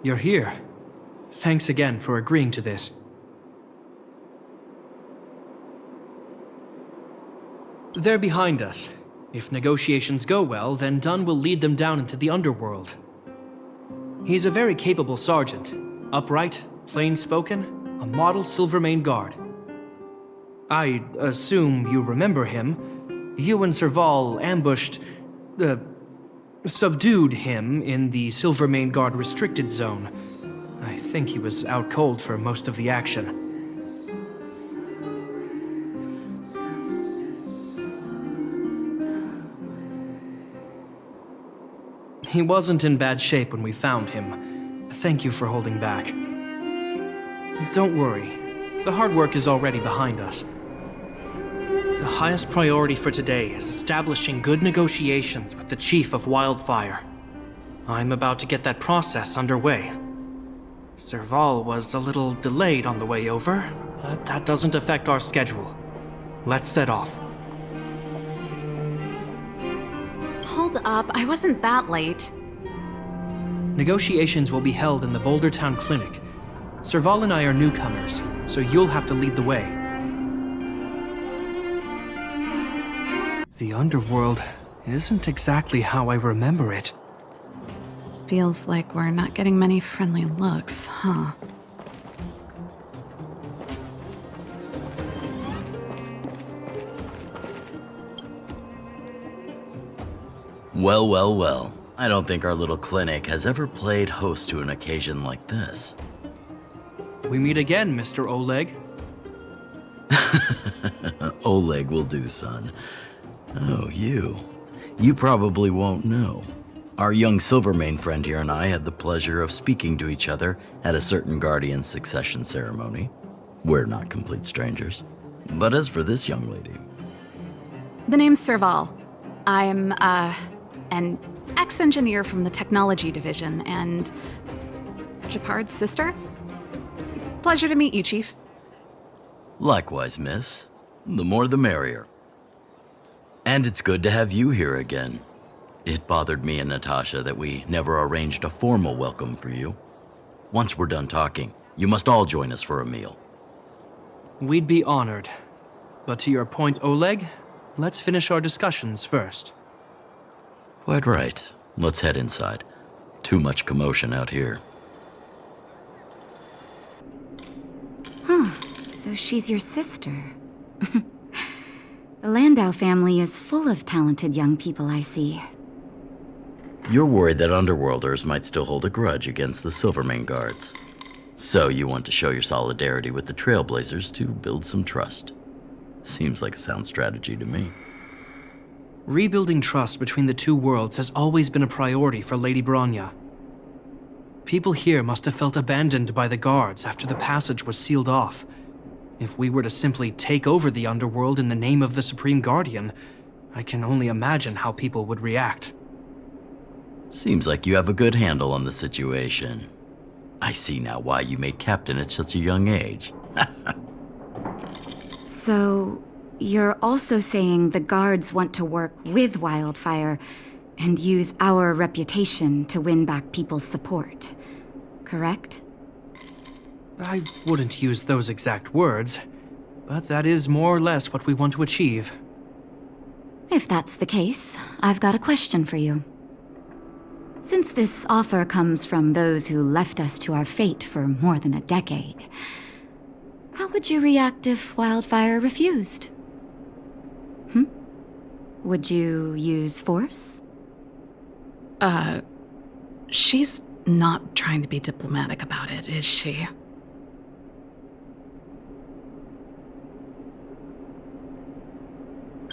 you're here. Thanks again for agreeing to this. They're behind us. If negotiations go well, then Dunn will lead them down into the underworld. He's a very capable sergeant. Upright, plain-spoken, a model Silvermane guard. I assume you remember him. You and Serval ambushed... subdued him in the Silvermane Guard restricted zone. I think he was out cold for most of the action. He wasn't in bad shape when we found him. Thank you for holding back. Don't worry. The hard work is already behind us. The highest priority for today is establishing good negotiations with the Chief of Wildfire. I'm about to get that process underway. Serval was a little delayed on the way over, but that doesn't affect our schedule. Let's set off. Hold up, I wasn't that late. Negotiations will be held in the Boulder Town Clinic. Serval and I are newcomers, so you'll have to lead the way. The underworld isn't exactly how I remember it. Feels like we're not getting many friendly looks, huh? Well, well, well. I don't think our little clinic has ever played host to an occasion like this. We meet again, Mr. Oleg. Oleg will do, son. Oh, you. You probably won't know. Our young Silvermane friend here and I had the pleasure of speaking to each other at a certain Guardian succession ceremony. We're not complete strangers. But as for this young lady... The name's Serval. I'm, an ex-engineer from the technology division and... Japard's sister? Pleasure to meet you, Chief. Likewise, miss. The more the merrier. And it's good to have you here again. It bothered me and Natasha that we never arranged a formal welcome for you. Once we're done talking, you must all join us for a meal. We'd be honored. But to your point, Oleg, let's finish our discussions first. Quite right. Let's head inside. Too much commotion out here. Huh. So she's your sister. The Landau family is full of talented young people, I see. You're worried that Underworlders might still hold a grudge against the Silvermane Guards. So you want to show your solidarity with the Trailblazers to build some trust. Seems like a sound strategy to me. Rebuilding trust between the two worlds has always been a priority for Lady Bronya. People here must have felt abandoned by the guards after the passage was sealed off. If we were to simply take over the underworld in the name of the Supreme Guardian, I can only imagine how people would react. Seems like you have a good handle on the situation. I see now why you made captain at such a young age. So, you're also saying the guards want to work with Wildfire and use our reputation to win back people's support, correct? I wouldn't use those exact words, but that is more or less what we want to achieve. If that's the case, I've got a question for you. Since this offer comes from those who left us to our fate for more than a decade, how would you react if Wildfire refused? Would you use force? She's not trying to be diplomatic about it, is she?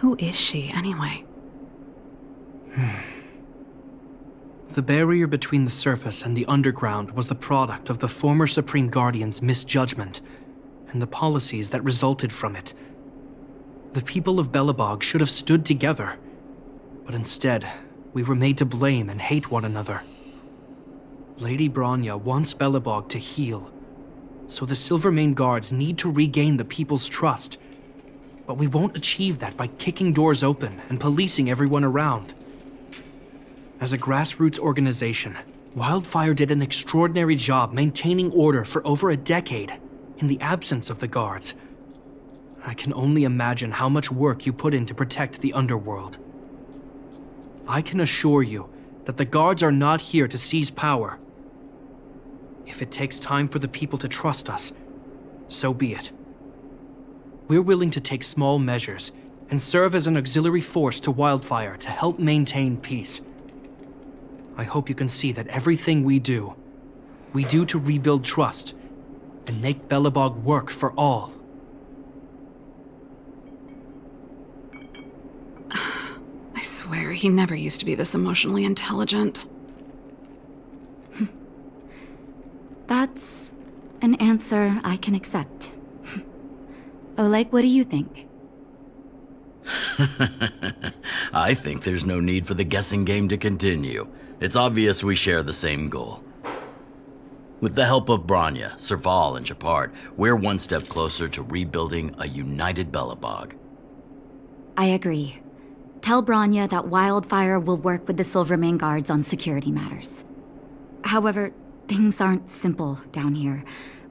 Who is she, anyway? The barrier between the surface and the underground was the product of the former Supreme Guardian's misjudgment and the policies that resulted from it. The people of Belobog should have stood together, but instead, we were made to blame and hate one another. Lady Bronya wants Belobog to heal, so the Silvermane Guards need to regain the people's trust. But we won't achieve that by kicking doors open and policing everyone around. As a grassroots organization, Wildfire did an extraordinary job maintaining order for over a decade, in the absence of the guards. I can only imagine how much work you put in to protect the underworld. I can assure you that the guards are not here to seize power. If it takes time for the people to trust us, so be it. We're willing to take small measures and serve as an auxiliary force to Wildfire to help maintain peace. I hope you can see that everything we do to rebuild trust and make Belobog work for all. I swear, he never used to be this emotionally intelligent. That's an answer I can accept. Oleg, what do you think? I think there's no need for the guessing game to continue. It's obvious we share the same goal. With the help of Branya, Serval, and Japard, we're one step closer to rebuilding a united Belobog. I agree. Tell Branya that Wildfire will work with the Silvermane guards on security matters. However, things aren't simple down here.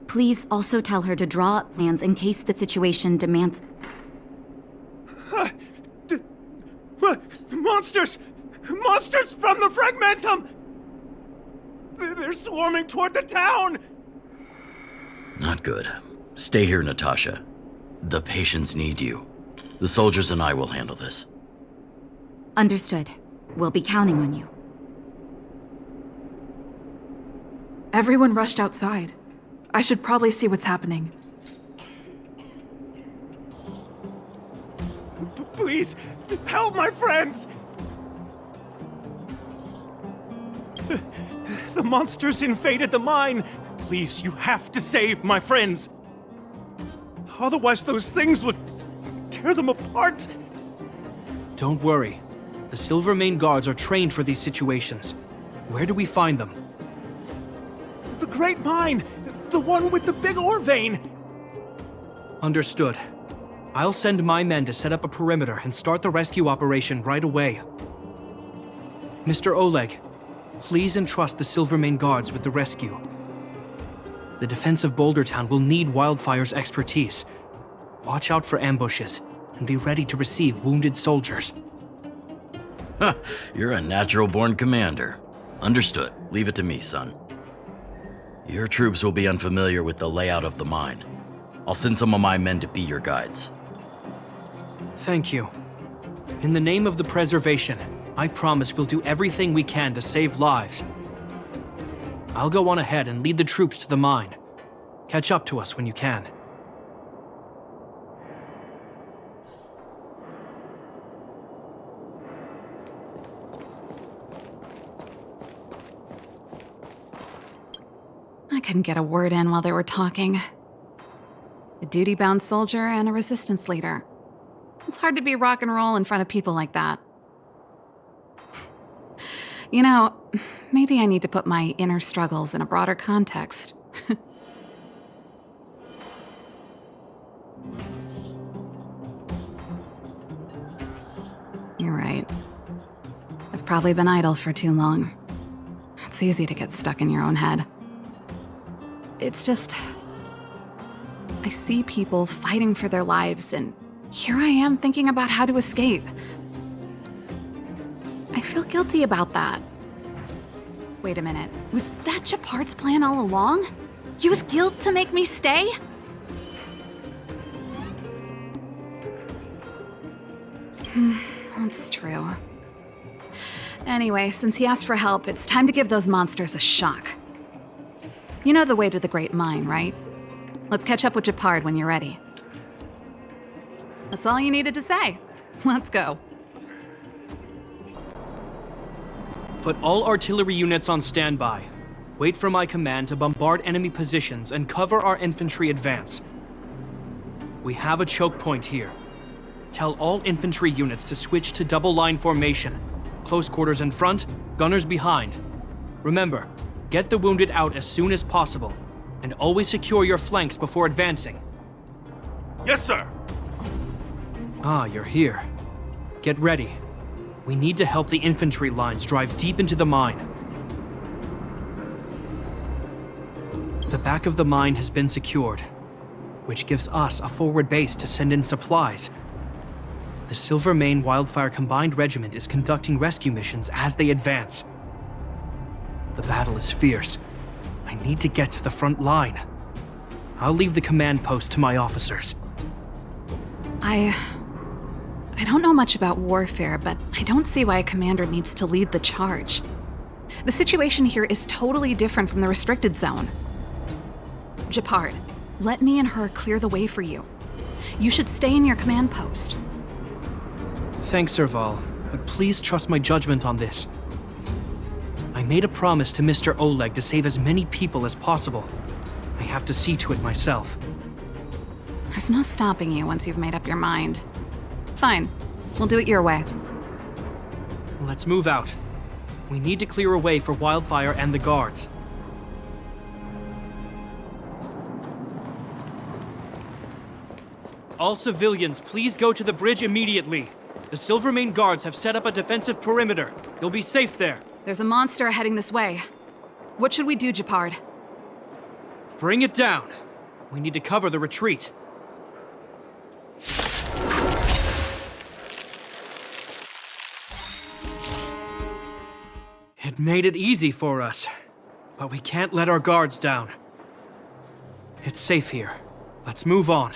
Please also tell her to draw up plans in case the situation demands... Monsters! Monsters from the Fragmentum! They're swarming toward the town! Not good. Stay here, Natasha. The patients need you. The soldiers and I will handle this. Understood. We'll be counting on you. Everyone rushed outside. I should probably see what's happening. Please, help my friends! The monsters invaded the mine. Please, you have to save my friends. Otherwise, those things would tear them apart. Don't worry. The Silvermane guards are trained for these situations. Where do we find them? The Great Mine! The one with the big ore vein! Understood. I'll send my men to set up a perimeter and start the rescue operation right away. Mr. Oleg, please entrust the Silvermane guards with the rescue. The defense of Boulder Town will need Wildfire's expertise. Watch out for ambushes and be ready to receive wounded soldiers. You're a natural-born commander. Understood. Leave it to me, son. Your troops will be unfamiliar with the layout of the mine. I'll send some of my men to be your guides. Thank you. In the name of the preservation, I promise we'll do everything we can to save lives. I'll go on ahead and lead the troops to the mine. Catch up to us when you can. I couldn't get a word in while they were talking. A duty-bound soldier and a resistance leader. It's hard to be rock and roll in front of people like that. You know, maybe I need to put my inner struggles in a broader context. You're right. I've probably been idle for too long. It's easy to get stuck in your own head. It's just... I see people fighting for their lives, and here I am thinking about how to escape. I feel guilty about that. Wait a minute. Was that Japard's plan all along? Use guilt to make me stay? That's true. Anyway, since he asked for help, it's time to give those monsters a shock. You know the way to the Great Mine, right? Let's catch up with Japard when you're ready. That's all you needed to say. Let's go. Put all artillery units on standby. Wait for my command to bombard enemy positions and cover our infantry advance. We have a choke point here. Tell all infantry units to switch to double line formation. Close quarters in front, gunners behind. Remember, get the wounded out as soon as possible, and always secure your flanks before advancing. Yes, sir! Ah, you're here. Get ready. We need to help the infantry lines drive deep into the mine. The back of the mine has been secured, which gives us a forward base to send in supplies. The Silvermane Wildfire Combined Regiment is conducting rescue missions as they advance. The battle is fierce. I need to get to the front line. I'll leave the command post to my officers. I don't know much about warfare, but I don't see why a commander needs to lead the charge. The situation here is totally different from the restricted zone. Gepard, let me and her clear the way for you. You should stay in your command post. Thanks, Serval, but please trust my judgment on this. I made a promise to Mr. Oleg to save as many people as possible. I have to see to it myself. There's no stopping you once you've made up your mind. Fine, we'll do it your way. Let's move out. We need to clear a way for Wildfire and the guards. All civilians, please go to the bridge immediately. The Silvermane guards have set up a defensive perimeter. You'll be safe there. There's a monster heading this way. What should we do, Gepard? Bring it down. We need to cover the retreat. It made it easy for us, but we can't let our guards down. It's safe here. Let's move on.